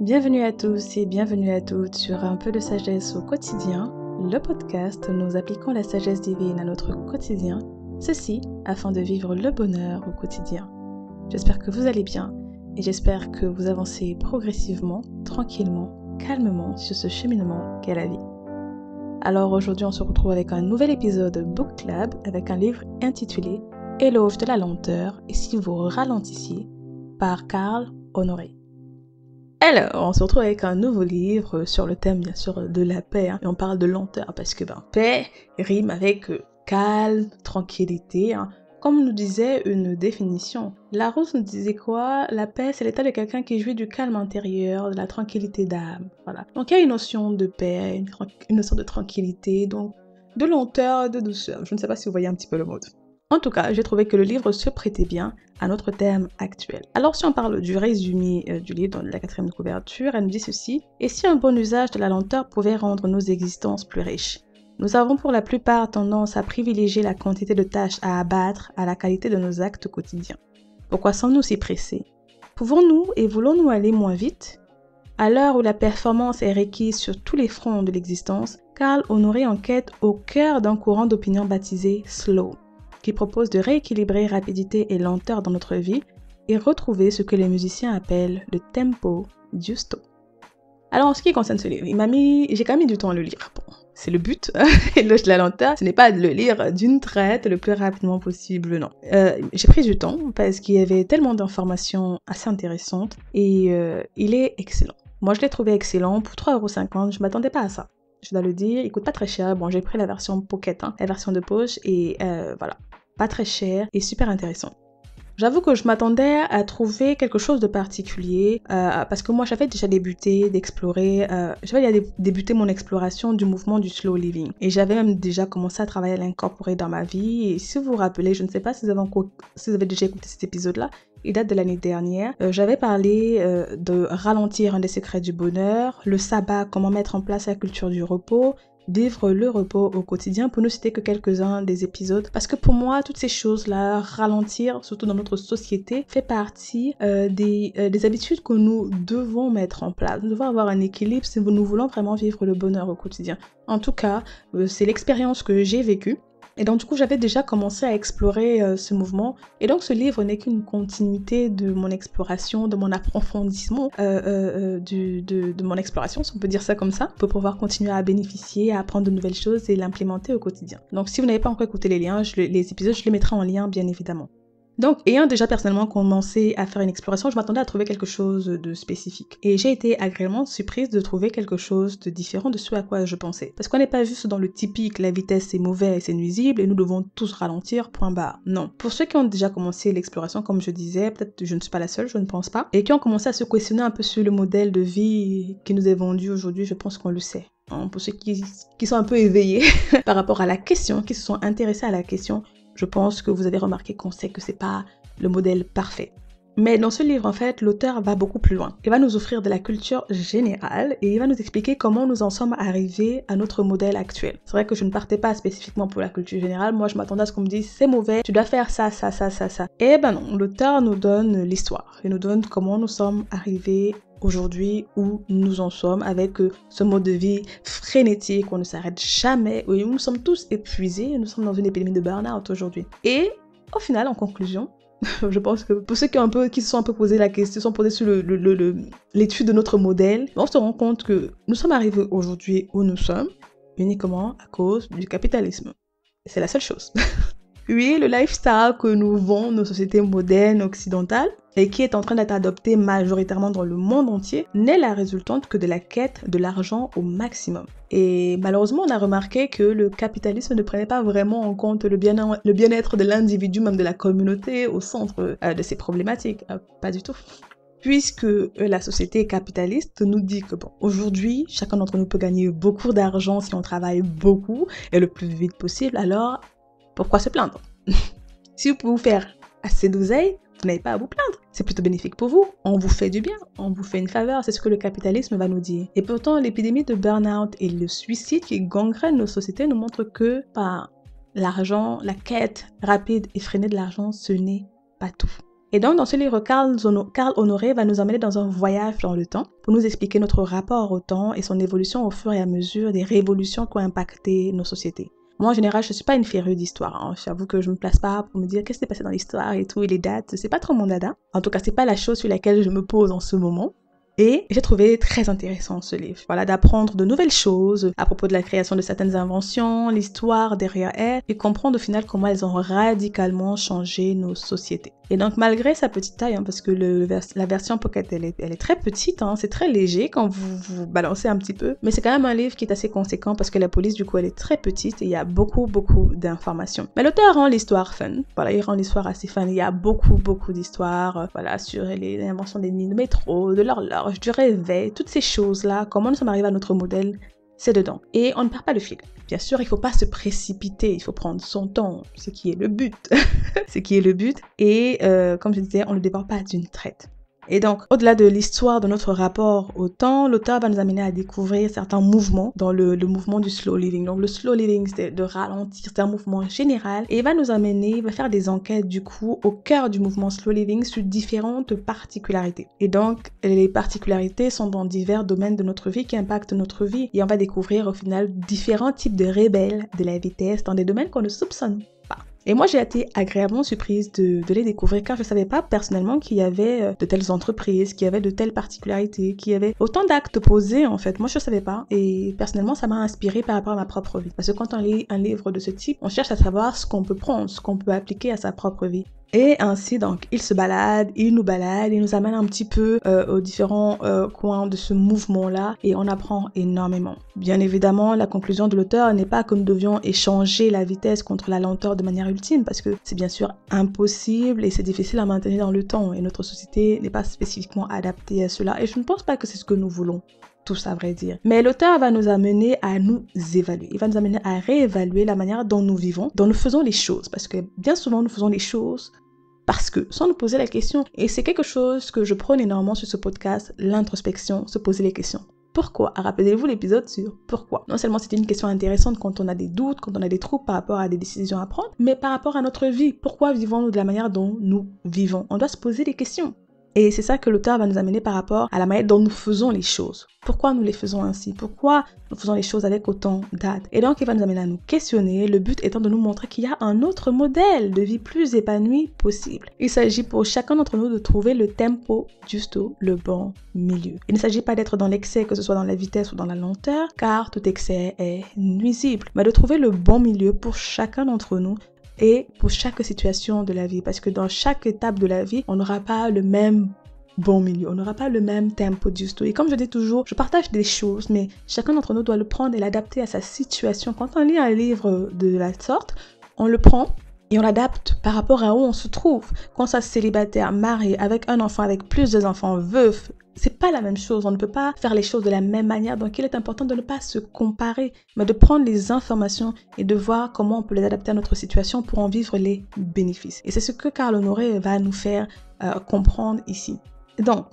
Bienvenue à tous et bienvenue à toutes sur Un peu de sagesse au quotidien, le podcast où nous appliquons la sagesse divine à notre quotidien, ceci afin de vivre le bonheur au quotidien. J'espère que vous allez bien et j'espère que vous avancez progressivement, tranquillement, calmement sur ce cheminement qu'est la vie. Alors aujourd'hui on se retrouve avec un nouvel épisode Book Club avec un livre intitulé Éloge de la lenteur et si vous ralentissiez par Carl Honoré. Alors, on se retrouve avec un nouveau livre sur le thème, bien sûr, de la paix. Et on parle de lenteur parce que paix rime avec calme, tranquillité. Comme nous disait une définition, Larousse nous disait quoi? La paix, c'est l'état de quelqu'un qui jouit du calme intérieur, de la tranquillité d'âme. Voilà. Donc, il y a une notion de paix, une notion de tranquillité, donc de lenteur, de douceur. Je ne sais pas si vous voyez un petit peu le mode. En tout cas, j'ai trouvé que le livre se prêtait bien à notre thème actuel. Alors si on parle du résumé du livre, dans la 4e couverture, elle nous dit ceci. Et si un bon usage de la lenteur pouvait rendre nos existences plus riches? Nous avons pour la plupart tendance à privilégier la quantité de tâches à abattre à la qualité de nos actes quotidiens. Pourquoi sommes-nous si pressés? Pouvons-nous et voulons-nous aller moins vite? À l'heure où la performance est requise sur tous les fronts de l'existence, Carl Honoré enquête au cœur d'un courant d'opinion baptisé Slow, qui propose de rééquilibrer rapidité et lenteur dans notre vie et retrouver ce que les musiciens appellent le tempo giusto. Alors en ce qui concerne ce livre, j'ai quand même mis du temps à le lire. Bon, c'est le but, éloge de la lenteur, ce n'est pas de le lire d'une traite le plus rapidement possible, non. J'ai pris du temps parce qu'il y avait tellement d'informations assez intéressantes et il est excellent. Moi je l'ai trouvé excellent pour 3,50€, je m'attendais pas à ça. Je dois le dire, il coûte pas très cher. Bon, j'ai pris la version pocket, la version de poche et voilà. Pas très cher et super intéressant. J'avoue que je m'attendais à trouver quelque chose de particulier parce que moi j'avais déjà débuté d'explorer, j'avais débuté mon exploration du mouvement du slow living et j'avais même déjà commencé à travailler à l'incorporer dans ma vie et si vous vous rappelez, je ne sais pas si vous avez déjà écouté cet épisode-là, il date de l'année dernière, j'avais parlé de ralentir un des secrets du bonheur, le sabbat, comment mettre en place la culture du repos, vivre le repos au quotidien, pour ne citer que quelques-uns des épisodes. Parce que pour moi, toutes ces choses-là, ralentir, surtout dans notre société, fait partie des habitudes que nous devons mettre en place. Nous devons avoir un équilibre si nous voulons vraiment vivre le bonheur au quotidien. En tout cas, c'est l'expérience que j'ai vécue. Et donc du coup, j'avais déjà commencé à explorer ce mouvement. Et donc ce livre n'est qu'une continuité de mon exploration, de mon approfondissement, de mon exploration, si on peut dire ça comme ça, pour pouvoir continuer à bénéficier, à apprendre de nouvelles choses et l'implémenter au quotidien. Donc si vous n'avez pas encore écouté les épisodes, je les mettrai en lien bien évidemment. Donc, ayant déjà personnellement commencé à faire une exploration, je m'attendais à trouver quelque chose de spécifique. Et j'ai été agréablement surprise de trouver quelque chose de différent de ce à quoi je pensais. Parce qu'on n'est pas juste dans le typique, la vitesse c'est mauvais et c'est nuisible et nous devons tous ralentir, point barre. Non. Pour ceux qui ont déjà commencé l'exploration, comme je disais, peut-être que je ne suis pas la seule, je ne pense pas, et qui ont commencé à se questionner un peu sur le modèle de vie qui nous est vendu aujourd'hui, je pense qu'on le sait. Pour ceux qui sont un peu éveillés par rapport à la question, qui se sont intéressés à la question, je pense que vous avez remarqué qu'on sait que c'est pas le modèle parfait. Mais dans ce livre, en fait, l'auteur va beaucoup plus loin. Il va nous offrir de la culture générale et il va nous expliquer comment nous en sommes arrivés à notre modèle actuel. C'est vrai que je ne partais pas spécifiquement pour la culture générale. Moi, je m'attendais à ce qu'on me dise c'est mauvais, tu dois faire ça, ça, ça, ça, ça. Et ben non, l'auteur nous donne l'histoire. Il nous donne comment nous sommes arrivés aujourd'hui où nous en sommes avec ce mode de vie frénétique, on ne s'arrête jamais, où nous sommes tous épuisés, nous sommes dans une épidémie de burn-out aujourd'hui. Et au final, en conclusion, je pense que pour ceux qui se sont un peu posé la question, se sont posés sur l'étude de notre modèle, on se rend compte que nous sommes arrivés aujourd'hui où nous sommes uniquement à cause du capitalisme. C'est la seule chose. Oui, le lifestyle que nous vendent nos sociétés modernes occidentales et qui est en train d'être adopté majoritairement dans le monde entier n'est la résultante que de la quête de l'argent au maximum. Et malheureusement, on a remarqué que le capitalisme ne prenait pas vraiment en compte le bien-être de l'individu, même de la communauté, au centre de ces problématiques. Pas du tout. Puisque la société capitaliste nous dit que bon, aujourd'hui, chacun d'entre nous peut gagner beaucoup d'argent si on travaille beaucoup et le plus vite possible, alors pourquoi se plaindre? Si vous pouvez vous faire assez d'oseille, vous n'avez pas à vous plaindre. C'est plutôt bénéfique pour vous. On vous fait du bien, on vous fait une faveur. C'est ce que le capitalisme va nous dire. Et pourtant, l'épidémie de burn-out et le suicide qui gangrènent nos sociétés nous montrent que l'argent, la quête rapide et freinée de l'argent, ce n'est pas tout. Et donc, dans ce livre, Karl Honoré va nous emmener dans un voyage dans le temps pour nous expliquer notre rapport au temps et son évolution au fur et à mesure des révolutions qui ont impacté nos sociétés. Moi, en général, je suis pas une férue d'histoire. Hein. J'avoue que je me place pas pour me dire qu'est-ce qui s'est passé dans l'histoire et tout, et les dates. C'est pas trop mon dada. En tout cas, c'est pas la chose sur laquelle je me pose en ce moment. Et j'ai trouvé très intéressant ce livre. Voilà, d'apprendre de nouvelles choses à propos de la création de certaines inventions, l'histoire derrière elles, et comprendre au final comment elles ont radicalement changé nos sociétés. Et donc, malgré sa petite taille, hein, parce que la version Pocket, elle est très petite, hein, c'est très léger quand vous balancez un petit peu, mais c'est quand même un livre qui est assez conséquent parce que la police, du coup, elle est très petite et il y a beaucoup d'informations. Mais l'auteur rend l'histoire fun. Voilà, il rend l'histoire assez fun. Il y a beaucoup d'histoires, voilà, sur les inventions des lignes de métro, de l'horloge, du réveil, toutes ces choses-là, comment nous sommes arrivés à notre modèle, c'est dedans. Et on ne perd pas le fil. Bien sûr, il ne faut pas se précipiter, il faut prendre son temps, ce qui est le but. Ce qui est le but. Et comme je disais, on ne le dévore pas d'une traite. Et donc, au-delà de l'histoire de notre rapport au temps, l'auteur va nous amener à découvrir certains mouvements dans le mouvement du slow living. Donc, le slow living, c'est de ralentir, c'est un mouvement général. Et il va nous amener, il va faire des enquêtes, du coup, au cœur du mouvement slow living sur différentes particularités. Et donc, les particularités sont dans divers domaines de notre vie qui impactent notre vie. Et on va découvrir, au final, différents types de rebelles de la vitesse dans des domaines qu'on ne soupçonne pas. Et moi, j'ai été agréablement surprise de les découvrir car je ne savais pas personnellement qu'il y avait de telles entreprises, qu'il y avait de telles particularités, qu'il y avait autant d'actes posés en fait. Moi, je ne savais pas et personnellement, ça m'a inspirée par rapport à ma propre vie. Parce que quand on lit un livre de ce type, on cherche à savoir ce qu'on peut prendre, ce qu'on peut appliquer à sa propre vie. Et ainsi, donc, il nous amène un petit peu aux différents coins de ce mouvement-là et on apprend énormément. Bien évidemment, la conclusion de l'auteur n'est pas que nous devions échanger la vitesse contre la lenteur de manière ultime parce que c'est bien sûr impossible et c'est difficile à maintenir dans le temps et notre société n'est pas spécifiquement adaptée à cela et je ne pense pas que c'est ce que nous voulons. Tous à vrai dire. Mais l'auteur va nous amener à nous évaluer. Il va nous amener à réévaluer la manière dont nous vivons, dont nous faisons les choses. Parce que bien souvent, nous faisons les choses parce que, sans nous poser la question. Et c'est quelque chose que je prône énormément sur ce podcast, l'introspection, se poser les questions. Pourquoi? Rappelez-vous l'épisode sur pourquoi. Non seulement c'est une question intéressante quand on a des doutes, quand on a des troubles par rapport à des décisions à prendre, mais par rapport à notre vie. Pourquoi vivons-nous de la manière dont nous vivons? On doit se poser des questions. Et c'est ça que l'auteur va nous amener par rapport à la manière dont nous faisons les choses. Pourquoi nous les faisons ainsi? Pourquoi nous faisons les choses avec autant d'âge? Et donc, il va nous amener à nous questionner, le but étant de nous montrer qu'il y a un autre modèle de vie plus épanoui possible. Il s'agit pour chacun d'entre nous de trouver le tempo giusto, le bon milieu. Il ne s'agit pas d'être dans l'excès, que ce soit dans la vitesse ou dans la lenteur, car tout excès est nuisible, mais de trouver le bon milieu pour chacun d'entre nous et pour chaque situation de la vie, parce que dans chaque étape de la vie, on n'aura pas le même bon milieu, on n'aura pas le même tempo giusto. Et comme je dis toujours, je partage des choses, mais chacun d'entre nous doit le prendre et l'adapter à sa situation. Quand on lit un livre de la sorte, on le prend et on l'adapte par rapport à où on se trouve. Quand on soit célibataire, marié, avec un enfant, avec plusieurs enfants, veuf, c'est pas la même chose. On ne peut pas faire les choses de la même manière. Donc, il est important de ne pas se comparer, mais de prendre les informations et de voir comment on peut les adapter à notre situation pour en vivre les bénéfices. Et c'est ce que Karl Honoré va nous faire comprendre ici. Donc,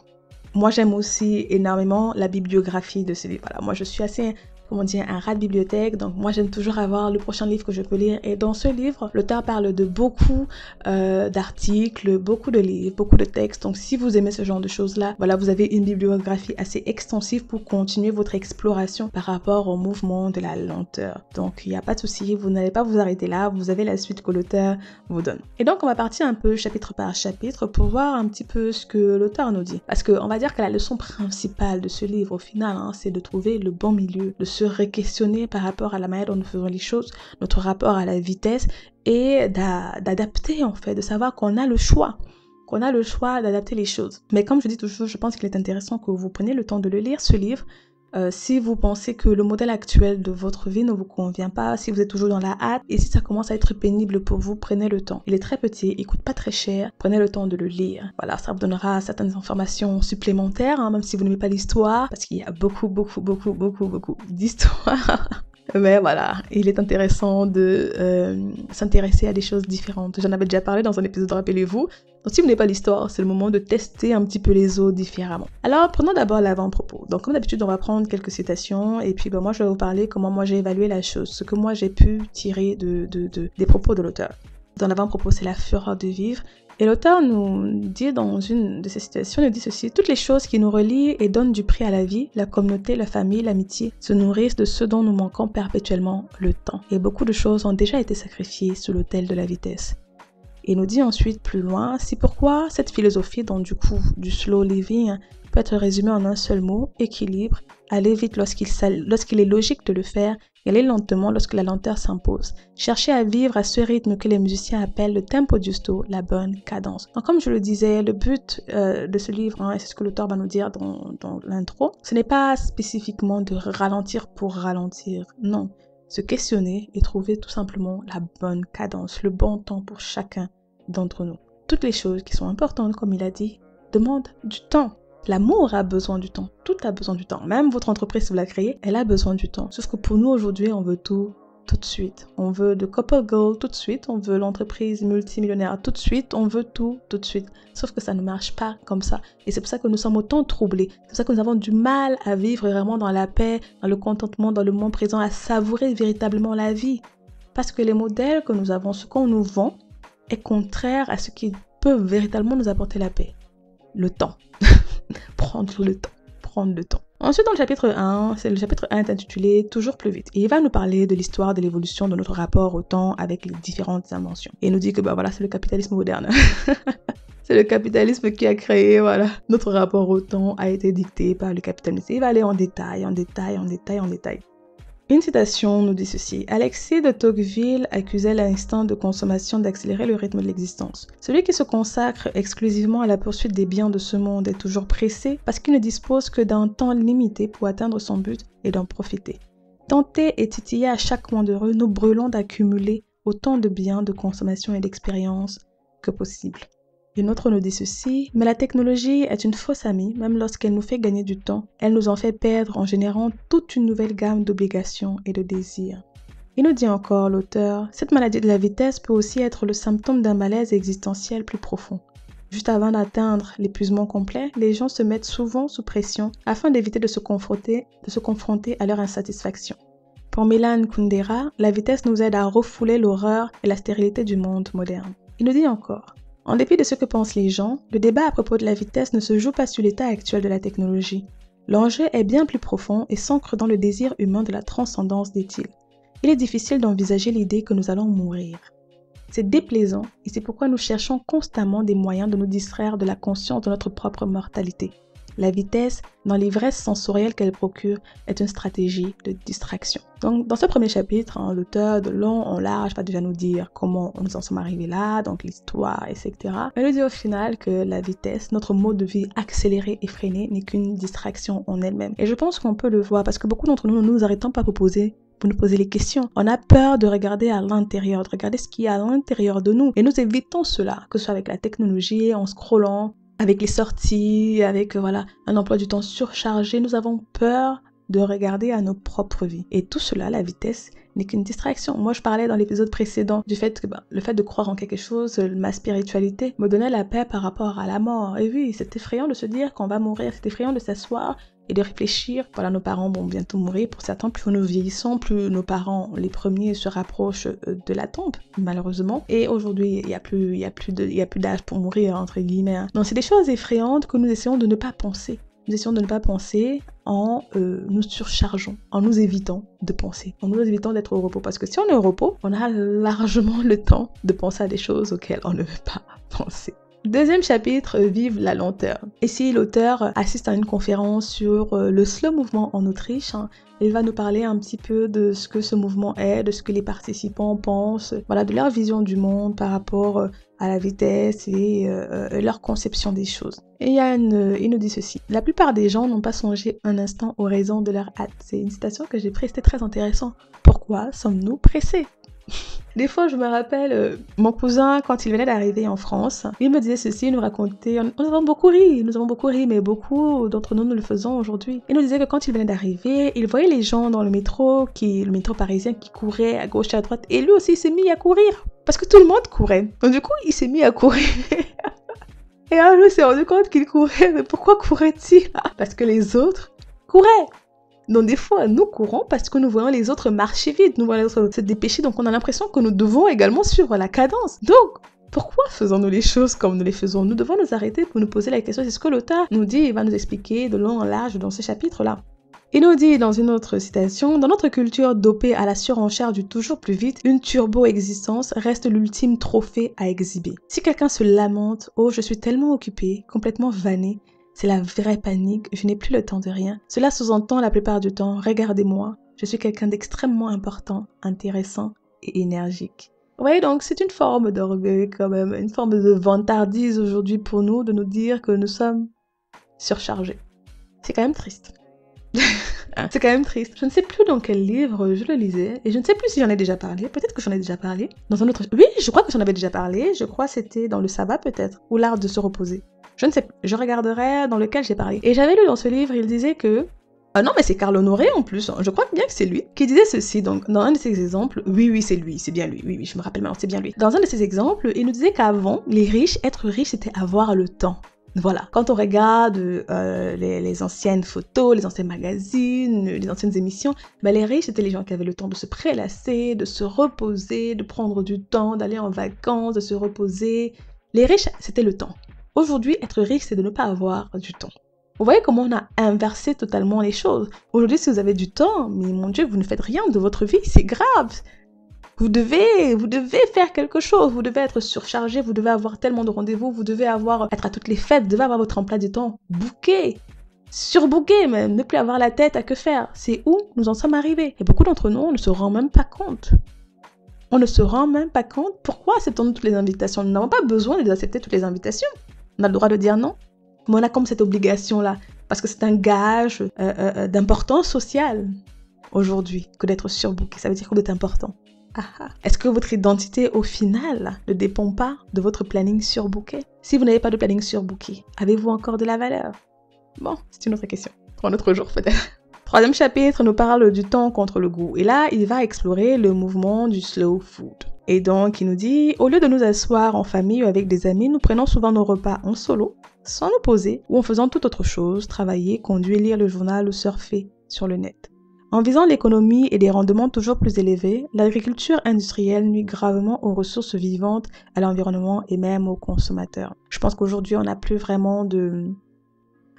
moi, j'aime aussi énormément la bibliographie de ce livre. Voilà, moi, je suis assez un rat de bibliothèque, donc moi j'aime toujours avoir le prochain livre que je peux lire, et dans ce livre, l'auteur parle de beaucoup d'articles, beaucoup de livres, beaucoup de textes, donc si vous aimez ce genre de choses-là, voilà, vous avez une bibliographie assez extensive pour continuer votre exploration par rapport au mouvement de la lenteur. Donc il n'y a pas de souci, vous n'allez pas vous arrêter là, vous avez la suite que l'auteur vous donne. Et donc on va partir un peu chapitre par chapitre pour voir un petit peu ce que l'auteur nous dit, parce qu'on va dire que la leçon principale de ce livre au final, c'est de trouver le bon milieu, de se re-questionner par rapport à la manière dont nous faisons les choses, notre rapport à la vitesse et d'adapter en fait, de savoir qu'on a le choix d'adapter les choses. Mais comme je dis toujours, je pense qu'il est intéressant que vous preniez le temps de le lire, ce livre. Si vous pensez que le modèle actuel de votre vie ne vous convient pas, si vous êtes toujours dans la hâte et si ça commence à être pénible pour vous, prenez le temps. Il est très petit, il coûte pas très cher, prenez le temps de le lire. Voilà, ça vous donnera certaines informations supplémentaires, même si vous n'aimez pas l'histoire, parce qu'il y a beaucoup d'histoires. Mais voilà, il est intéressant de s'intéresser à des choses différentes. J'en avais déjà parlé dans un épisode, rappelez-vous. Donc si vous n'avez pas l'histoire, c'est le moment de tester un petit peu les eaux différemment. Alors prenons d'abord l'avant-propos. Donc comme d'habitude, on va prendre quelques citations et puis moi je vais vous parler comment moi j'ai évalué la chose, ce que moi j'ai pu tirer des propos de l'auteur. Dans l'avant-propos, c'est la fureur de vivre. Et l'auteur nous dit dans une de ces citations, il nous dit ceci: toutes les choses qui nous relient et donnent du prix à la vie, la communauté, la famille, l'amitié, se nourrissent de ce dont nous manquons perpétuellement, le temps. Et beaucoup de choses ont déjà été sacrifiées sur l'autel de la vitesse. Et nous dit ensuite plus loin, c'est pourquoi cette philosophie, donc du coup du slow living, peut être résumée en un seul mot: équilibre. Aller vite lorsqu'il est logique de le faire, et aller lentement lorsque la lenteur s'impose. Chercher à vivre à ce rythme que les musiciens appellent le tempo giusto, la bonne cadence. Donc comme je le disais, le but de ce livre, et c'est ce que l'auteur va nous dire dans l'intro, ce n'est pas spécifiquement de ralentir pour ralentir, non. Se questionner et trouver tout simplement la bonne cadence, le bon temps pour chacun d'entre nous. Toutes les choses qui sont importantes, comme il a dit, demandent du temps. L'amour a besoin du temps, tout a besoin du temps. Même votre entreprise, si vous la créez, elle a besoin du temps. Sauf que pour nous aujourd'hui, on veut tout de suite. On veut le couple goal tout de suite, on veut l'entreprise multimillionnaire tout de suite, on veut tout de suite. Sauf que ça ne marche pas comme ça. Et c'est pour ça que nous sommes autant troublés. C'est pour ça que nous avons du mal à vivre vraiment dans la paix, dans le contentement, dans le moment présent, à savourer véritablement la vie. Parce que les modèles que nous avons, ce qu'on nous vend, est contraire à ce qui peut véritablement nous apporter la paix. Le temps. Prendre le temps. Ensuite, dans le chapitre 1, c'est le chapitre 1 est intitulé « Toujours plus vite ». Et il va nous parler de l'histoire de l'évolution de notre rapport au temps avec les différentes inventions. Et il nous dit que voilà, c'est le capitalisme moderne. C'est le capitalisme qui a créé, voilà. Notre rapport au temps a été dicté par le capitalisme. Il va aller en détail. Une citation nous dit ceci: Alexis de Tocqueville accusait l'instinct de consommation d'accélérer le rythme de l'existence. Celui qui se consacre exclusivement à la poursuite des biens de ce monde est toujours pressé parce qu'il ne dispose que d'un temps limité pour atteindre son but et d'en profiter. Tentés et titillés à chaque coin de rue, nous brûlons d'accumuler autant de biens, de consommation et d'expérience que possible. Une autre nous dit ceci: mais la technologie est une fausse amie, même lorsqu'elle nous fait gagner du temps, elle nous en fait perdre en générant toute une nouvelle gamme d'obligations et de désirs. Il nous dit encore l'auteur: cette maladie de la vitesse peut aussi être le symptôme d'un malaise existentiel plus profond. Juste avant d'atteindre l'épuisement complet, les gens se mettent souvent sous pression afin d'éviter de se confronter à leur insatisfaction. Pour Milan Kundera, la vitesse nous aide à refouler l'horreur et la stérilité du monde moderne. Il nous dit encore: en dépit de ce que pensent les gens, le débat à propos de la vitesse ne se joue pas sur l'état actuel de la technologie. L'enjeu est bien plus profond et s'ancre dans le désir humain de la transcendance, dit-il. Il est difficile d'envisager l'idée que nous allons mourir. C'est déplaisant et c'est pourquoi nous cherchons constamment des moyens de nous distraire de la conscience de notre propre mortalité. La vitesse, dans l'ivresse sensorielle qu'elle procure, est une stratégie de distraction. Donc, dans ce premier chapitre, l'auteur de long en large va déjà nous dire comment nous en sommes arrivés là, donc l'histoire, etc. Mais il nous dit au final que la vitesse, notre mode de vie accéléré et freiné, n'est qu'une distraction en elle-même. Et je pense qu'on peut le voir parce que beaucoup d'entre nous ne nous arrêtons pas pour nous poser les questions. On a peur de regarder à l'intérieur, de regarder ce qu'il y a à l'intérieur de nous. Et nous évitons cela, que ce soit avec la technologie, en scrollant, avec les sorties, avec un emploi du temps surchargé. Nous avons peur de regarder à nos propres vies. Et tout cela, la vitesse, n'est qu'une distraction. Moi, je parlais dans l'épisode précédent du fait que le fait de croire en quelque chose, ma spiritualité, me donnait la paix par rapport à la mort. Et oui, c'est effrayant de se dire qu'on va mourir, c'est effrayant de s'asseoir et de réfléchir. Voilà, nos parents vont bientôt mourir. Pour certains, plus nous vieillissons, plus nos parents, les premiers, se rapprochent de la tombe, malheureusement. Et aujourd'hui, il y a plus d'âge pour mourir, entre guillemets. Donc, c'est des choses effrayantes que nous essayons de ne pas penser. Nous essayons de ne pas penser en nous surchargeant, en nous évitant de penser, en nous évitant d'être au repos. Parce que si on est au repos, on a largement le temps de penser à des choses auxquelles on ne veut pas penser. Deuxième chapitre, vive la lenteur. Ici, l'auteur assiste à une conférence sur le slow mouvement en Autriche. Il va nous parler un petit peu de ce que ce mouvement est, de ce que les participants pensent, de leur vision du monde par rapport à la vitesse et leur conception des choses. Et il nous dit ceci: la plupart des gens n'ont pas songé un instant aux raisons de leur hâte. C'est une citation que j'ai prise, c'était très intéressant. Pourquoi sommes-nous pressés ? Des fois, je me rappelle, mon cousin, quand il venait d'arriver en France, il me disait ceci, il nous racontait, nous avons beaucoup ri, mais beaucoup d'entre nous le faisons aujourd'hui. Il nous disait que quand il venait d'arriver, il voyait les gens dans le métro parisien qui couraient à gauche et à droite, et lui aussi il s'est mis à courir, parce que tout le monde courait. Donc du coup, il s'est mis à courir. Et là, lui s'est rendu compte qu'il courait, mais pourquoi courait-il ? Parce que les autres couraient. Donc des fois, nous courons parce que nous voyons les autres marcher vite, nous voyons les autres se dépêcher, donc on a l'impression que nous devons également suivre la cadence. Donc, Pourquoi faisons-nous les choses comme nous les faisons? Nous devons nous arrêter pour nous poser la question. C'est ce que l'auteur nous dit, il va nous expliquer de long en large dans ce chapitre-là. Il nous dit dans une autre citation, dans notre culture dopée à la surenchère du toujours plus vite, une turbo-existence reste l'ultime trophée à exhiber. Si quelqu'un se lamente, oh je suis tellement occupé, complètement vanné, c'est la vraie panique, je n'ai plus le temps de rien. Cela sous-entend la plupart du temps, regardez-moi, je suis quelqu'un d'extrêmement important, intéressant et énergique. Oui, donc c'est une forme d'orgueil quand même, une forme de vantardise aujourd'hui pour nous de nous dire que nous sommes surchargés. C'est quand même triste. C'est quand même triste. Je ne sais plus dans quel livre je le lisais et je ne sais plus si j'en ai déjà parlé. Peut-être que j'en ai déjà parlé. Dans un autre... Oui, je crois que j'en avais déjà parlé. Je crois que c'était dans le Sabbat peut-être, ou l'art de se reposer. Je ne sais plus. Je regarderai dans lequel j'ai parlé. Et j'avais lu dans ce livre, il disait que... Ah non, mais c'est Carl Honoré en plus. Je crois bien que c'est lui qui disait ceci. Donc, dans un de ses exemples, oui, c'est lui, c'est bien lui. Oui, je me rappelle maintenant, c'est bien lui. Dans un de ses exemples, il nous disait qu'avant, les riches, être riche, c'était avoir le temps. Voilà, quand on regarde les anciennes photos, les anciens magazines, les anciennes émissions, les riches, c'était les gens qui avaient le temps de se prélasser, de se reposer, de prendre du temps, d'aller en vacances, de se reposer. Les riches, c'était le temps. Aujourd'hui, être riche, c'est de ne pas avoir du temps. Vous voyez comment on a inversé totalement les choses. Aujourd'hui, si vous avez du temps, mais mon Dieu, vous ne faites rien de votre vie, c'est grave. Vous devez faire quelque chose, vous devez être surchargé, vous devez avoir tellement de rendez-vous, vous devez être à toutes les fêtes, vous devez avoir votre emploi du temps booké, surbooké même, ne plus avoir la tête à que faire. C'est où nous en sommes arrivés. Et beaucoup d'entre nous, on ne se rend même pas compte. On ne se rend même pas compte pourquoi acceptons-nous toutes les invitations. Nous n'avons pas besoin d'accepter toutes les invitations. On a le droit de dire non. Mais on a comme cette obligation-là, parce que c'est un gage d'importance sociale aujourd'hui que d'être surbooké. Ça veut dire qu'on est important. Est-ce que votre identité, au final, ne dépend pas de votre planning surbooké? Si vous n'avez pas de planning surbooké, avez-vous encore de la valeur? Bon, c'est une autre question. Pour un autre jour, peut-être. Troisième chapitre nous parle du temps contre le goût. Et là, il va explorer le mouvement du slow food. Et donc, il nous dit, au lieu de nous asseoir en famille ou avec des amis, nous prenons souvent nos repas en solo, sans nous poser, ou en faisant toute autre chose, travailler, conduire, lire le journal ou surfer sur le net. En visant l'économie et des rendements toujours plus élevés, l'agriculture industrielle nuit gravement aux ressources vivantes, à l'environnement et même aux consommateurs. Je pense qu'aujourd'hui, on n'a plus vraiment de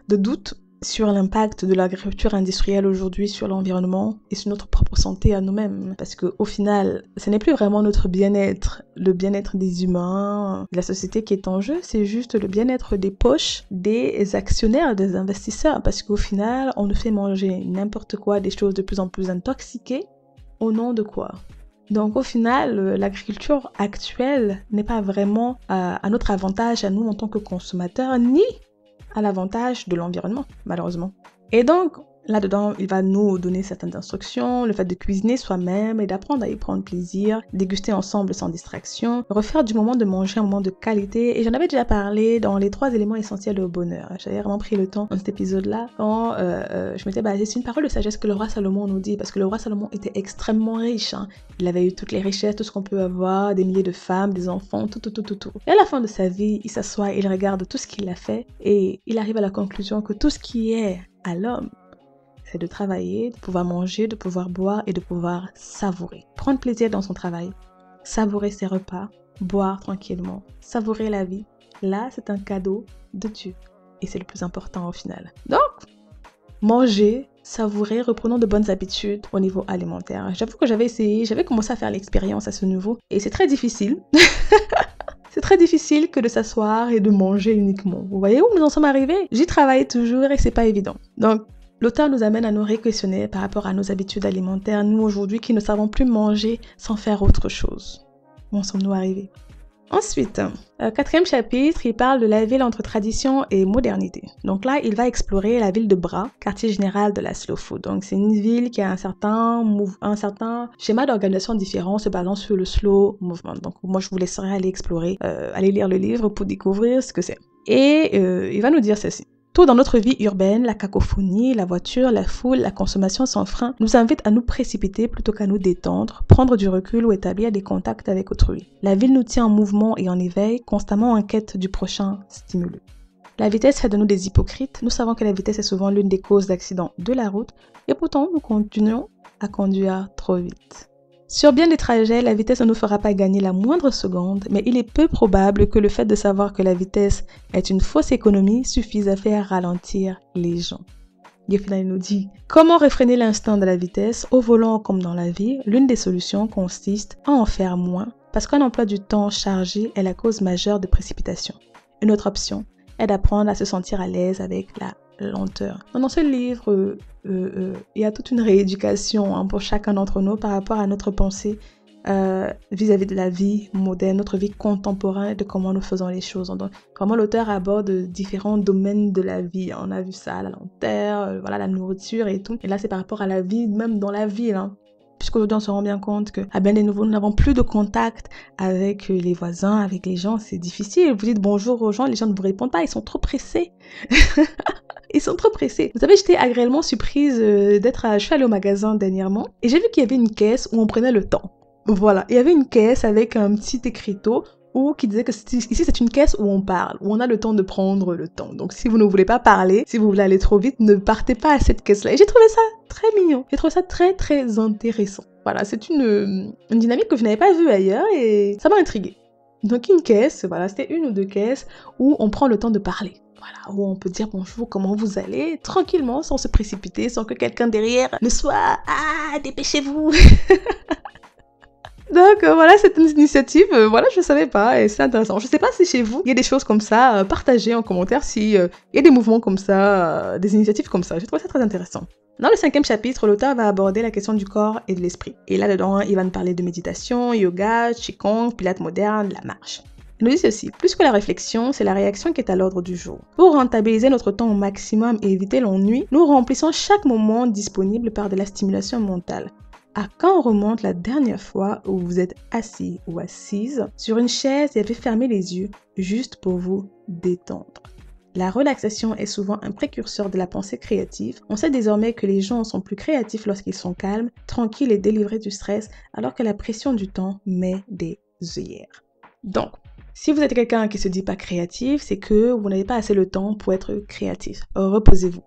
doute sur l'impact de l'agriculture industrielle aujourd'hui sur l'environnement et sur notre propre santé à nous-mêmes. Parce qu'au final, ce n'est plus vraiment notre bien-être, le bien-être des humains, de la société qui est en jeu, c'est juste le bien-être des poches des actionnaires, des investisseurs. Parce qu'au final, on nous fait manger n'importe quoi, des choses de plus en plus intoxiquées, au nom de quoi ? Donc au final, l'agriculture actuelle n'est pas vraiment à notre avantage à nous en tant que consommateurs, ni à l'avantage de l'environnement, malheureusement. Et donc, là-dedans, il va nous donner certaines instructions, le fait de cuisiner soi-même et d'apprendre à y prendre plaisir, déguster ensemble sans distraction, refaire du moment de manger un moment de qualité. Et j'en avais déjà parlé dans les 3 éléments essentiels au bonheur. J'avais vraiment pris le temps dans cet épisode-là quand je m'étais basée sur une parole de sagesse que le roi Salomon nous dit, parce que le roi Salomon était extrêmement riche. Il avait eu toutes les richesses, tout ce qu'on peut avoir, des milliers de femmes, des enfants, tout. Et à la fin de sa vie, il s'assoit, il regarde tout ce qu'il a fait et il arrive à la conclusion que tout ce qui est à l'homme, c'est de travailler, de pouvoir manger, de pouvoir boire et de pouvoir savourer. Prendre plaisir dans son travail, savourer ses repas, boire tranquillement, savourer la vie. Là, c'est un cadeau de Dieu. Et c'est le plus important au final. Donc, manger, savourer, reprenons de bonnes habitudes au niveau alimentaire. J'avoue que j'avais commencé à faire l'expérience à ce niveau. Et c'est très difficile. C'est très difficile que de s'asseoir et de manger uniquement. Vous voyez où nous en sommes arrivés? J'y travaille toujours et c'est pas évident. Donc, l'auteur nous amène à nous réquestionner par rapport à nos habitudes alimentaires, nous aujourd'hui qui ne savons plus manger sans faire autre chose. Où en sommes-nous arrivés? Ensuite, 4e chapitre, il parle de la ville entre tradition et modernité. Donc là, il va explorer la ville de Bra, quartier général de la slow food. Donc c'est une ville qui a un certain schéma d'organisation différent se basant sur le slow movement. Donc moi, je vous laisserai aller explorer, aller lire le livre pour découvrir ce que c'est. Et il va nous dire ceci. Tout dans notre vie urbaine, la cacophonie, la voiture, la foule, la consommation sans frein nous invite à nous précipiter plutôt qu'à nous détendre, prendre du recul ou établir des contacts avec autrui. La ville nous tient en mouvement et en éveil, constamment en quête du prochain stimulus. La vitesse fait de nous des hypocrites. Nous savons que la vitesse est souvent l'une des causes d'accidents de la route et pourtant nous continuons à conduire trop vite. Sur bien des trajets, la vitesse ne nous fera pas gagner la moindre seconde, mais il est peu probable que le fait de savoir que la vitesse est une fausse économie suffise à faire ralentir les gens. Gefina nous dit « Comment réfréner l'instinct de la vitesse? Au volant comme dans la vie, l'une des solutions consiste à en faire moins, parce qu'un emploi du temps chargé est la cause majeure de précipitation. Une autre option est d'apprendre à se sentir à l'aise avec la lenteur. » Dans ce livre, il y a toute une rééducation pour chacun d'entre nous par rapport à notre pensée vis-à-vis de la vie moderne, notre vie contemporaine et de comment nous faisons les choses. Donc, vraiment, l'auteur aborde différents domaines de la vie. On a vu ça, la lenteur, voilà, la nourriture et tout. Et là, c'est par rapport à la vie, même dans la ville. Puisqu'aujourd'hui, on se rend bien compte qu'à bien des niveaux, nous n'avons plus de contact avec les voisins, avec les gens. C'est difficile. Vous dites bonjour aux gens, les gens ne vous répondent pas. Ils sont trop pressés. Ils sont trop pressés. Vous savez, j'étais agréablement surprise je suis allée au magasin dernièrement et j'ai vu qu'il y avait une caisse où on prenait le temps. Voilà, il y avait une caisse avec un petit écriteau qui disait que ici c'est une caisse où on parle, où on a le temps de prendre le temps. Donc si vous ne voulez pas parler, si vous voulez aller trop vite, ne partez pas à cette caisse-là. Et j'ai trouvé ça très mignon, j'ai trouvé ça très très intéressant. Voilà, c'est une dynamique que je n'avais pas vue ailleurs et ça m'a intriguée. Donc une caisse, voilà, c'était une ou deux caisses où on prend le temps de parler. Voilà, où on peut dire bonjour, comment vous allez, tranquillement, sans se précipiter, sans que quelqu'un derrière ne soit « Ah, dépêchez-vous !» Donc voilà, c'est une initiative, voilà, je ne savais pas et c'est intéressant. Je ne sais pas si chez vous, il y a des choses comme ça, partagez en commentaire si il y a des mouvements comme ça, des initiatives comme ça. J'ai trouvé ça très intéressant. Dans le 5e chapitre, l'auteur va aborder la question du corps et de l'esprit. Et là-dedans, il va nous parler de méditation, yoga, qigong, pilates moderne, la marche. Il nous dit ceci, plus que la réflexion, c'est la réaction qui est à l'ordre du jour. Pour rentabiliser notre temps au maximum et éviter l'ennui, nous remplissons chaque moment disponible par de la stimulation mentale. À quand remonte la dernière fois où vous êtes assis ou assise sur une chaise et avez fermé les yeux juste pour vous détendre? La relaxation est souvent un précurseur de la pensée créative. On sait désormais que les gens sont plus créatifs lorsqu'ils sont calmes, tranquilles et délivrés du stress, alors que la pression du temps met des œillères. Donc, si vous êtes quelqu'un qui se dit pas créatif, c'est que vous n'avez pas assez le temps pour être créatif. Reposez-vous.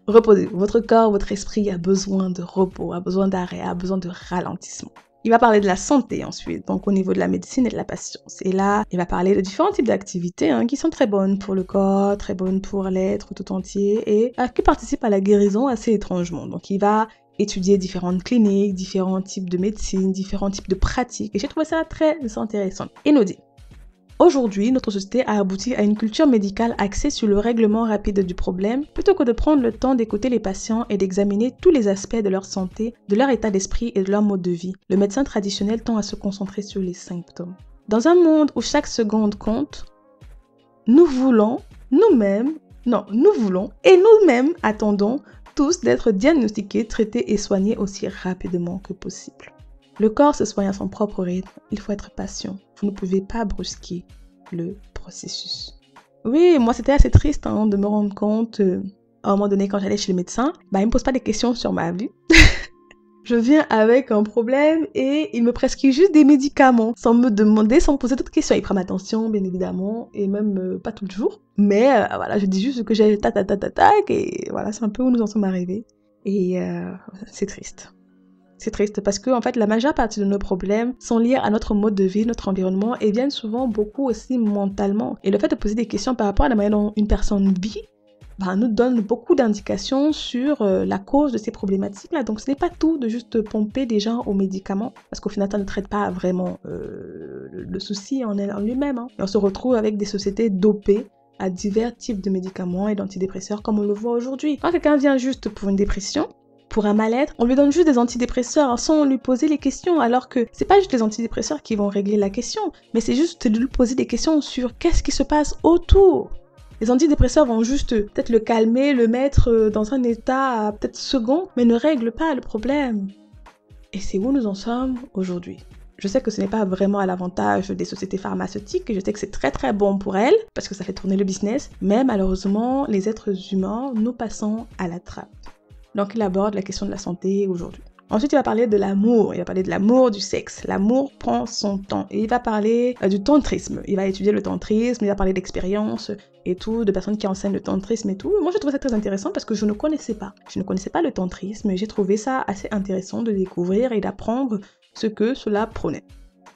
Reposez-vous. Votre corps, votre esprit a besoin de repos, a besoin d'arrêt, a besoin de ralentissement. Il va parler de la santé ensuite, donc au niveau de la médecine et de la patience. Et là, il va parler de différents types d'activités qui sont très bonnes pour le corps, très bonnes pour l'être tout entier et qui participent à la guérison assez étrangement. Donc il va étudier différentes cliniques, différents types de médecine, différents types de pratiques. Et j'ai trouvé ça très intéressant. Il nous dit: aujourd'hui, notre société a abouti à une culture médicale axée sur le règlement rapide du problème, plutôt que de prendre le temps d'écouter les patients et d'examiner tous les aspects de leur santé, de leur état d'esprit et de leur mode de vie. Le médecin traditionnel tend à se concentrer sur les symptômes. Dans un monde où chaque seconde compte, nous voulons et nous-mêmes attendons tous d'être diagnostiqués, traités et soignés aussi rapidement que possible. Le corps se soigne à son propre rythme, il faut être patient. Vous ne pouvez pas brusquer le processus. Oui, moi c'était assez triste de me rendre compte, à un moment donné quand j'allais chez le médecin, il ne me pose pas des questions sur ma vie. Je viens avec un problème et il me prescrit juste des médicaments, sans me demander, sans me poser d'autres questions. Il prend ma tension, bien évidemment, et même pas tout le jour. Mais voilà, je dis juste que j'ai tac, et voilà, c'est un peu où nous en sommes arrivés. Et c'est triste. C'est triste parce que en fait, la majeure partie de nos problèmes sont liés à notre mode de vie, notre environnement et viennent souvent beaucoup aussi mentalement. Et le fait de poser des questions par rapport à la manière dont une personne vit nous donne beaucoup d'indications sur la cause de ces problématiques-là. Donc, ce n'est pas tout de juste pomper des gens aux médicaments parce qu'au final, ça ne traite pas vraiment le souci en lui-même. Et on se retrouve avec des sociétés dopées à divers types de médicaments et d'antidépresseurs comme on le voit aujourd'hui. Quand quelqu'un vient juste pour une dépression, pour un mal-être, on lui donne juste des antidépresseurs sans lui poser les questions, alors que c'est pas juste les antidépresseurs qui vont régler la question, mais c'est juste de lui poser des questions sur qu'est-ce qui se passe autour. Les antidépresseurs vont juste peut-être le calmer, le mettre dans un état peut-être second, mais ne règlent pas le problème. Et c'est où nous en sommes aujourd'hui. Je sais que ce n'est pas vraiment à l'avantage des sociétés pharmaceutiques, et je sais que c'est très très bon pour elles, parce que ça fait tourner le business, mais malheureusement, les êtres humains, nous passons à la trappe. Donc il aborde la question de la santé aujourd'hui. Ensuite, il va parler de l'amour, il va parler de l'amour, du sexe. L'amour prend son temps et il va parler du tantrisme. Il va étudier le tantrisme, il va parler d'expériences et tout, de personnes qui enseignent le tantrisme et tout. Moi, je trouve ça très intéressant parce que je ne connaissais pas. Je ne connaissais pas le tantrisme et j'ai trouvé ça assez intéressant de découvrir et d'apprendre ce que cela prônait.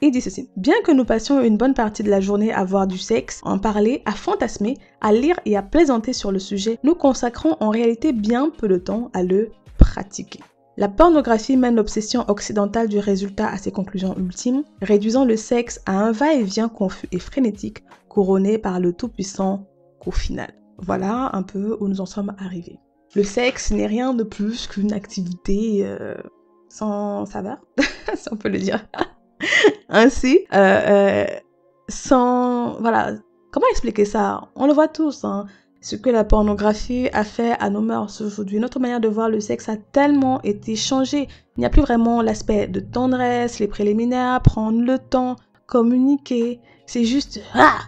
Il dit ceci: bien que nous passions une bonne partie de la journée à voir du sexe, à en parler, à fantasmer, à lire et à plaisanter sur le sujet, nous consacrons en réalité bien peu de temps à le pratiquer. La pornographie mène l'obsession occidentale du résultat à ses conclusions ultimes, réduisant le sexe à un va-et-vient confus et frénétique, couronné par le tout-puissant qu'au final. Voilà un peu où nous en sommes arrivés. Le sexe n'est rien de plus qu'une activité sans saveur, si on peut le dire ainsi, sans... Voilà, comment expliquer ça? On le voit tous, hein. Ce que la pornographie a fait à nos mœurs aujourd'hui. Notre manière de voir le sexe a tellement été changée. Il n'y a plus vraiment l'aspect de tendresse, les préliminaires, prendre le temps, communiquer. C'est juste... Ah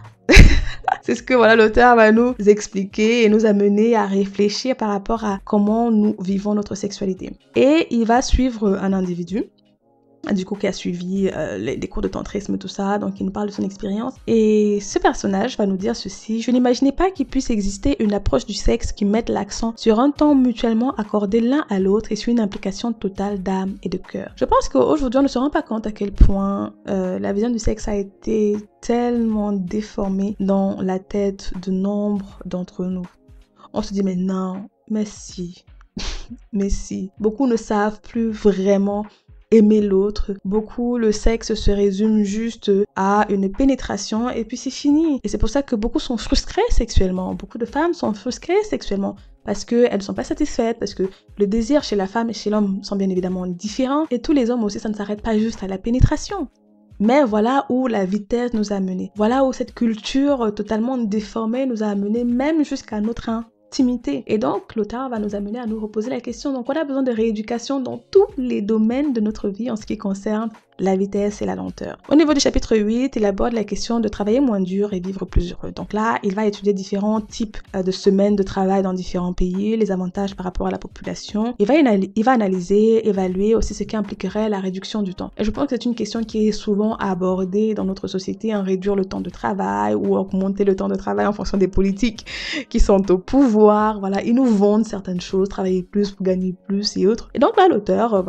c'est ce que l'auteur va nous expliquer et nous amener à réfléchir par rapport à comment nous vivons notre sexualité. Et il va suivre un individu, du coup qui a suivi les cours de tantrisme, tout ça, donc il nous parle de son expérience. Et ce personnage va nous dire ceci: je n'imaginais pas qu'il puisse exister une approche du sexe qui mette l'accent sur un temps mutuellement accordé l'un à l'autre et sur une implication totale d'âme et de cœur. Je pense qu'aujourd'hui on ne se rend pas compte à quel point la vision du sexe a été tellement déformée dans la tête de nombre d'entre nous. On se dit mais non, mais si, mais si. Beaucoup ne savent plus vraiment aimer l'autre. Beaucoup, le sexe se résume juste à une pénétration et puis c'est fini. Et c'est pour ça que beaucoup sont frustrés sexuellement. Beaucoup de femmes sont frustrées sexuellement parce qu'elles ne sont pas satisfaites, parce que le désir chez la femme et chez l'homme sont bien évidemment différents. Et tous les hommes aussi, ça ne s'arrête pas juste à la pénétration. Mais voilà où la vitesse nous a menés. Voilà où cette culture totalement déformée nous a amenés même jusqu'à notre intimité. Et donc, l'auteur va nous amener à nous reposer la question. Donc, on a besoin de rééducation dans tous les domaines de notre vie en ce qui concerne la vitesse et la lenteur. Au niveau du chapitre 8, il aborde la question de travailler moins dur et vivre plus heureux. Donc là, il va étudier différents types de semaines de travail dans différents pays, les avantages par rapport à la population. Il va analyser, évaluer aussi ce qui impliquerait la réduction du temps. Et je pense que c'est une question qui est souvent abordée dans notre société, réduire le temps de travail ou augmenter le temps de travail en fonction des politiques qui sont au pouvoir. Voilà, ils nous vendent certaines choses, travailler plus pour gagner plus et autres. Et donc là, l'auteur,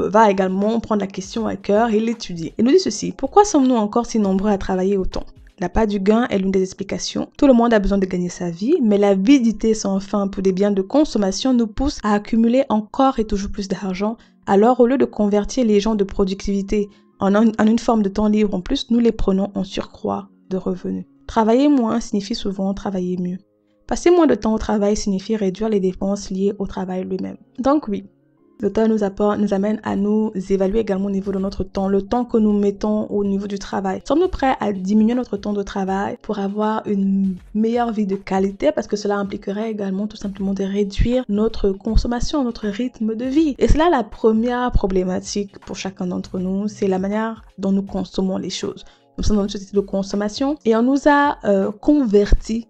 va également prendre la question à cœur et l'étudier. Il nous dit ceci: pourquoi sommes-nous encore si nombreux à travailler autant? L'appât du gain est l'une des explications. Tout le monde a besoin de gagner sa vie, mais l'avidité sans fin pour des biens de consommation nous pousse à accumuler encore et toujours plus d'argent. Alors, au lieu de convertir les gens de productivité en une forme de temps libre en plus, nous les prenons en surcroît de revenus. Travailler moins signifie souvent travailler mieux. Passer moins de temps au travail signifie réduire les dépenses liées au travail lui-même. Donc oui, l'auteur nous amène à nous évaluer également au niveau de notre temps, le temps que nous mettons au niveau du travail. Sommes-nous prêts à diminuer notre temps de travail pour avoir une meilleure vie de qualité? Parce que cela impliquerait également tout simplement de réduire notre consommation, notre rythme de vie. Et c'est là la première problématique pour chacun d'entre nous, c'est la manière dont nous consommons les choses. Nous sommes dans une société de consommation et on nous a convertis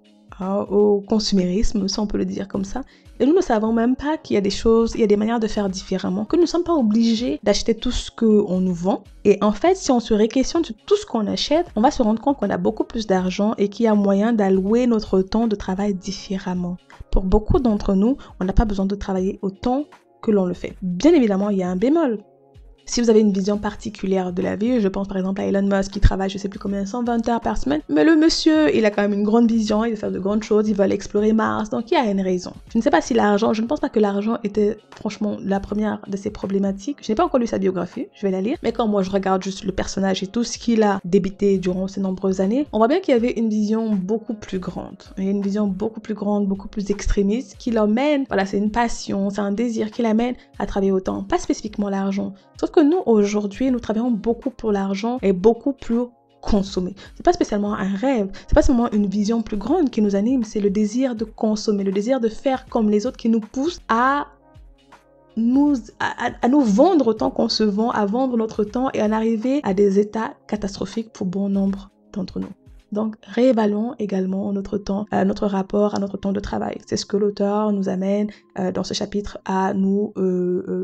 au consumérisme, si on peut le dire comme ça. Et nous ne savons même pas qu'il y a des choses, il y a des manières de faire différemment, que nous ne sommes pas obligés d'acheter tout ce qu'on nous vend. Et en fait, si on se réquestionne sur tout ce qu'on achète, on va se rendre compte qu'on a beaucoup plus d'argent et qu'il y a moyen d'allouer notre temps de travail différemment. Pour beaucoup d'entre nous, on n'a pas besoin de travailler autant que l'on le fait. Bien évidemment, il y a un bémol. Si vous avez une vision particulière de la vie, je pense par exemple à Elon Musk qui travaille, je sais plus combien, 120 heures par semaine. Mais le monsieur, il a quand même une grande vision, il veut faire de grandes choses, il veut aller explorer Mars, donc il y a une raison. Je ne sais pas si l'argent, je ne pense pas que l'argent était franchement la première de ses problématiques. Je n'ai pas encore lu sa biographie, je vais la lire. Mais quand moi je regarde juste le personnage et tout ce qu'il a débité durant ces nombreuses années, on voit bien qu'il y avait une vision beaucoup plus grande. Il y a une vision beaucoup plus grande, beaucoup plus extrémiste qui l'emmène, voilà, c'est une passion, c'est un désir qui l'amène à travailler autant. Pas spécifiquement l'argent. Sauf que nous, aujourd'hui, nous travaillons beaucoup pour l'argent et beaucoup pour consommer. C'est pas spécialement un rêve, c'est pas seulement une vision plus grande qui nous anime, c'est le désir de consommer, le désir de faire comme les autres qui nous pousse à nous vendre autant qu'on se vend, à vendre notre temps et à en arriver à des états catastrophiques pour bon nombre d'entre nous. Donc, réévaluons également notre temps, notre rapport à notre temps de travail. C'est ce que l'auteur nous amène dans ce chapitre à nous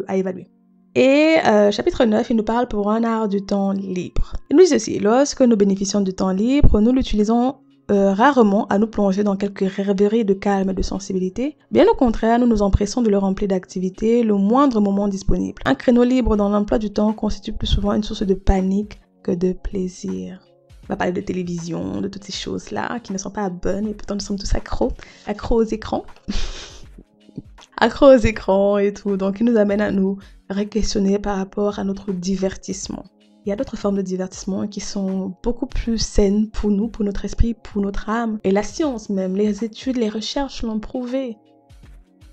à évaluer. Et chapitre 9, il nous parle pour un art du temps libre. Il nous dit ceci: lorsque nous bénéficions du temps libre, nous l'utilisons rarement à nous plonger dans quelques rêveries de calme et de sensibilité. Bien au contraire, nous nous empressons de le remplir d'activités le moindre moment disponible. Un créneau libre dans l'emploi du temps constitue plus souvent une source de panique que de plaisir. On va parler de télévision, de toutes ces choses-là qui ne sont pas bonnes et pourtant nous sommes tous accros aux écrans. Accros aux écrans et tout, donc il nous amène à nous re-questionner par rapport à notre divertissement. Il y a d'autres formes de divertissement qui sont beaucoup plus saines pour nous, pour notre esprit, pour notre âme. Et la science même, les études, les recherches l'ont prouvé.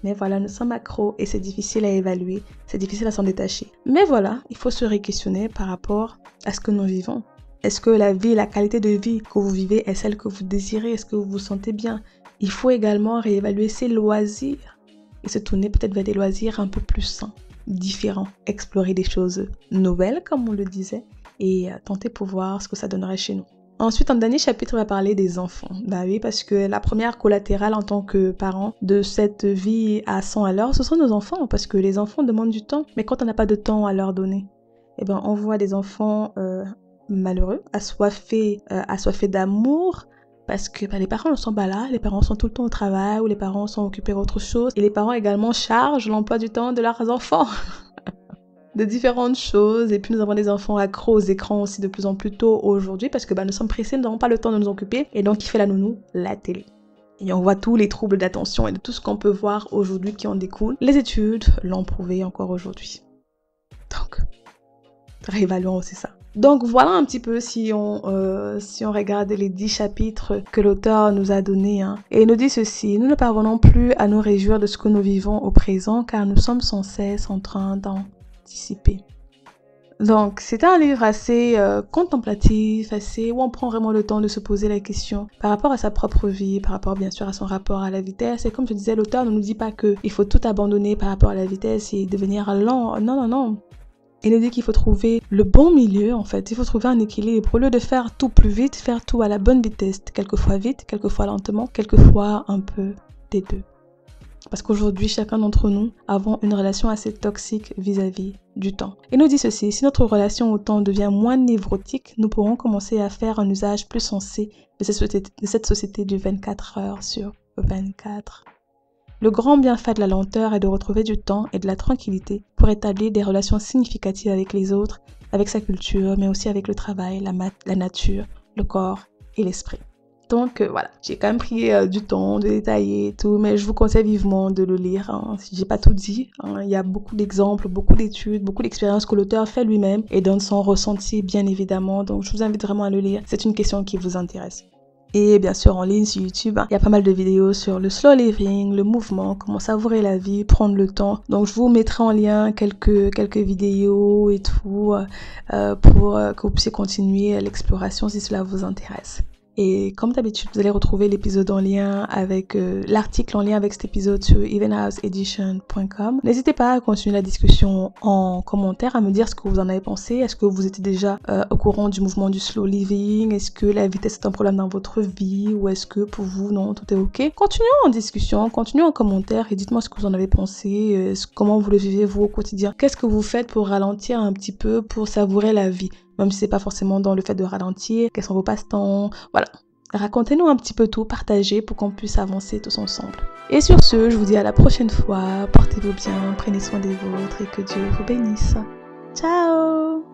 Mais voilà, nous sommes accros et c'est difficile à évaluer, c'est difficile à s'en détacher. Mais voilà, il faut se re-questionner par rapport à ce que nous vivons. Est-ce que la vie, la qualité de vie que vous vivez est celle que vous désirez? Est-ce que vous vous sentez bien? Il faut également réévaluer ses loisirs et se tourner peut-être vers des loisirs un peu plus sains, différents, explorer des choses nouvelles comme on le disait et tenter pour voir ce que ça donnerait chez nous. Ensuite, en dernier chapitre, on va parler des enfants. Bah oui, parce que la première collatérale en tant que parent de cette vie à 100 à l'heure, ce sont nos enfants, parce que les enfants demandent du temps. Mais quand on n'a pas de temps à leur donner, eh ben, on voit des enfants malheureux, assoiffés d'amour, parce que les parents ne sont pas là, les parents sont tout le temps au travail ou les parents sont occupés d'autre chose. Et les parents également chargent l'emploi du temps de leurs enfants de différentes choses. Et puis nous avons des enfants accros aux écrans aussi de plus en plus tôt aujourd'hui parce que nous sommes pressés, nous n'avons pas le temps de nous occuper. Et donc, qui fait la nounou? La télé. Et on voit tous les troubles d'attention et de tout ce qu'on peut voir aujourd'hui qui en découle. Les études l'ont prouvé encore aujourd'hui. Donc, réévaluons aussi ça. Donc voilà un petit peu si on regarde les 10 chapitres que l'auteur nous a donnés. Et il nous dit ceci: nous ne parvenons plus à nous réjouir de ce que nous vivons au présent car nous sommes sans cesse en train d'anticiper. Donc c'est un livre assez contemplatif, où on prend vraiment le temps de se poser la question par rapport à sa propre vie, par rapport bien sûr à son rapport à la vitesse. Et comme je disais, l'auteur ne nous dit pas qu'il faut tout abandonner par rapport à la vitesse et devenir lent. Non. Il nous dit qu'il faut trouver le bon milieu, en fait. Il faut trouver un équilibre. Au lieu de faire tout plus vite, faire tout à la bonne vitesse. Quelquefois vite, quelquefois lentement, quelquefois un peu des deux. Parce qu'aujourd'hui, chacun d'entre nous avons une relation assez toxique vis-à-vis du temps. Il nous dit ceci: si notre relation au temps devient moins névrotique, nous pourrons commencer à faire un usage plus sensé de cette société du 24 heures sur 24. Le grand bienfait de la lenteur est de retrouver du temps et de la tranquillité pour établir des relations significatives avec les autres, avec sa culture, mais aussi avec le travail, la nature, le corps et l'esprit. Donc voilà, j'ai quand même pris du temps de détailler et tout, mais je vous conseille vivement de le lire. Si j'ai pas tout dit, il y a beaucoup d'exemples, beaucoup d'études, beaucoup d'expériences que l'auteur fait lui-même et donne son ressenti bien évidemment. Donc je vous invite vraiment à le lire. C'est une question qui vous intéresse. Et bien sûr en ligne sur YouTube, il y a pas mal de vidéos sur le slow living, le mouvement, comment savourer la vie, prendre le temps. Donc je vous mettrai en lien quelques vidéos et tout pour que vous puissiez continuer l'exploration si cela vous intéresse. Et comme d'habitude, vous allez retrouver l'épisode en lien avec l'article en lien avec cet épisode sur evenhouseedition.com. N'hésitez pas à continuer la discussion en commentaire, à me dire ce que vous en avez pensé. Est-ce que vous étiez déjà au courant du mouvement du slow living? Est-ce que la vitesse est un problème dans votre vie? Ou est-ce que pour vous, non, tout est ok? Continuons en discussion, continuons en commentaire et dites-moi ce que vous en avez pensé, comment vous le vivez vous au quotidien. Qu'est-ce que vous faites pour ralentir un petit peu, pour savourer la vie? Même si c'est pas forcément dans le fait de ralentir, quels sont vos passe-temps, voilà. Racontez-nous un petit peu tout, partagez pour qu'on puisse avancer tous ensemble. Et sur ce, je vous dis à la prochaine fois, portez-vous bien, prenez soin des vôtres et que Dieu vous bénisse. Ciao!